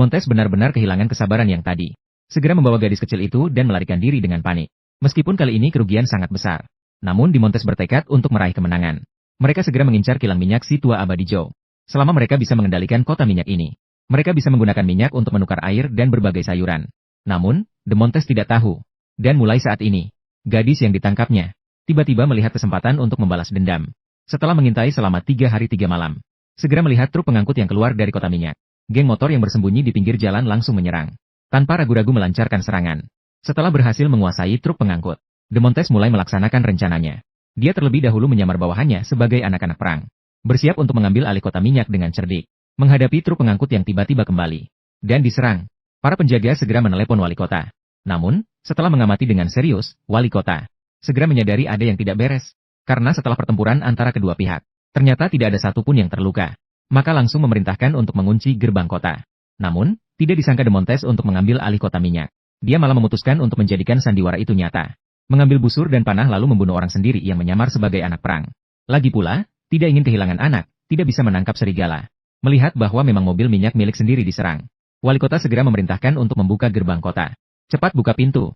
Montes benar-benar kehilangan kesabaran yang tadi. Segera membawa gadis kecil itu dan melarikan diri dengan panik. Meskipun kali ini kerugian sangat besar. Namun Montes bertekad untuk meraih kemenangan. Mereka segera mengincar kilang minyak si tua abadi Zhou. Selama mereka bisa mengendalikan kota minyak ini, mereka bisa menggunakan minyak untuk menukar air dan berbagai sayuran. Namun, Montes tidak tahu. Dan mulai saat ini, gadis yang ditangkapnya, tiba-tiba melihat kesempatan untuk membalas dendam. Setelah mengintai selama 3 hari 3 malam, segera melihat truk pengangkut yang keluar dari kota minyak. Geng motor yang bersembunyi di pinggir jalan langsung menyerang. Tanpa ragu-ragu melancarkan serangan. Setelah berhasil menguasai truk pengangkut, Montes mulai melaksanakan rencananya. Dia terlebih dahulu menyamar bawahannya sebagai anak-anak perang. Bersiap untuk mengambil alih kota minyak dengan cerdik. Menghadapi truk pengangkut yang tiba-tiba kembali. Dan diserang. Para penjaga segera menelepon wali kota. Namun, setelah mengamati dengan serius, wali kota segera menyadari ada yang tidak beres. Karena setelah pertempuran antara kedua pihak, ternyata tidak ada satupun yang terluka. Maka langsung memerintahkan untuk mengunci gerbang kota. Namun, tidak disangka Montes untuk mengambil alih kota minyak. Dia malah memutuskan untuk menjadikan sandiwara itu nyata. Mengambil busur dan panah lalu membunuh orang sendiri yang menyamar sebagai anak perang. Lagi pula, tidak ingin kehilangan anak, tidak bisa menangkap serigala. Melihat bahwa memang mobil minyak milik sendiri diserang. Wali kota segera memerintahkan untuk membuka gerbang kota. Cepat buka pintu.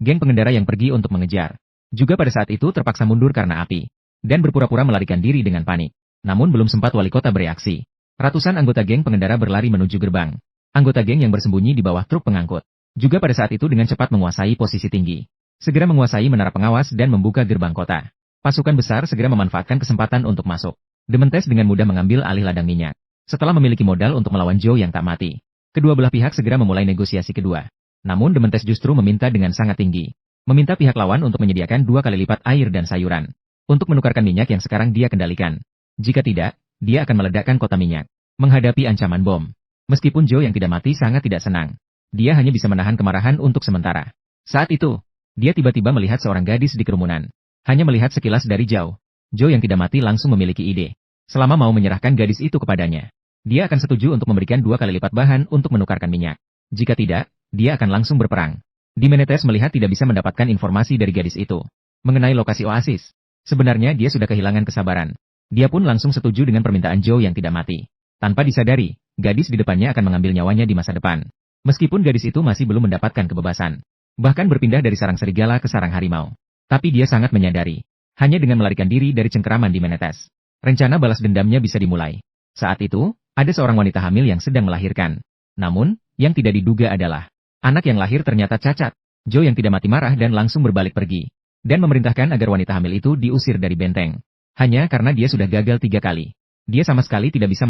Geng pengendara yang pergi untuk mengejar. Juga pada saat itu terpaksa mundur karena api. Dan berpura-pura melarikan diri dengan panik. Namun belum sempat wali kota bereaksi. Ratusan anggota geng pengendara berlari menuju gerbang. Anggota geng yang bersembunyi di bawah truk pengangkut. Juga pada saat itu dengan cepat menguasai posisi tinggi. Segera menguasai menara pengawas dan membuka gerbang kota. Pasukan besar segera memanfaatkan kesempatan untuk masuk. Montes dengan mudah mengambil alih ladang minyak. Setelah memiliki modal untuk melawan Zhou yang tak mati. Kedua belah pihak segera memulai negosiasi kedua. Namun Montes justru meminta dengan sangat tinggi. Meminta pihak lawan untuk menyediakan 2 kali lipat air dan sayuran. Untuk menukarkan minyak yang sekarang dia kendalikan. Jika tidak, dia akan meledakkan kota minyak. Menghadapi ancaman bom. Meskipun Zhou yang tidak mati sangat tidak senang. Dia hanya bisa menahan kemarahan untuk sementara. Saat itu, dia tiba-tiba melihat seorang gadis di kerumunan. Hanya melihat sekilas dari jauh. Zhou yang tidak mati langsung memiliki ide. Selama mau menyerahkan gadis itu kepadanya, dia akan setuju untuk memberikan 2 kali lipat bahan untuk menukarkan minyak. Jika tidak, dia akan langsung berperang. Montes melihat tidak bisa mendapatkan informasi dari gadis itu. Mengenai lokasi oasis. Sebenarnya dia sudah kehilangan kesabaran. Dia pun langsung setuju dengan permintaan Zhou yang tidak mati. Tanpa disadari, gadis di depannya akan mengambil nyawanya di masa depan. Meskipun gadis itu masih belum mendapatkan kebebasan. Bahkan berpindah dari sarang serigala ke sarang harimau. Tapi dia sangat menyadari. Hanya dengan melarikan diri dari cengkeraman Montes, rencana balas dendamnya bisa dimulai. Saat itu, ada seorang wanita hamil yang sedang melahirkan. Namun, yang tidak diduga adalah, anak yang lahir ternyata cacat. Zhou yang tidak mati marah dan langsung berbalik pergi. Dan memerintahkan agar wanita hamil itu diusir dari benteng. Hanya karena dia sudah gagal 3 kali. Dia sama sekali tidak bisa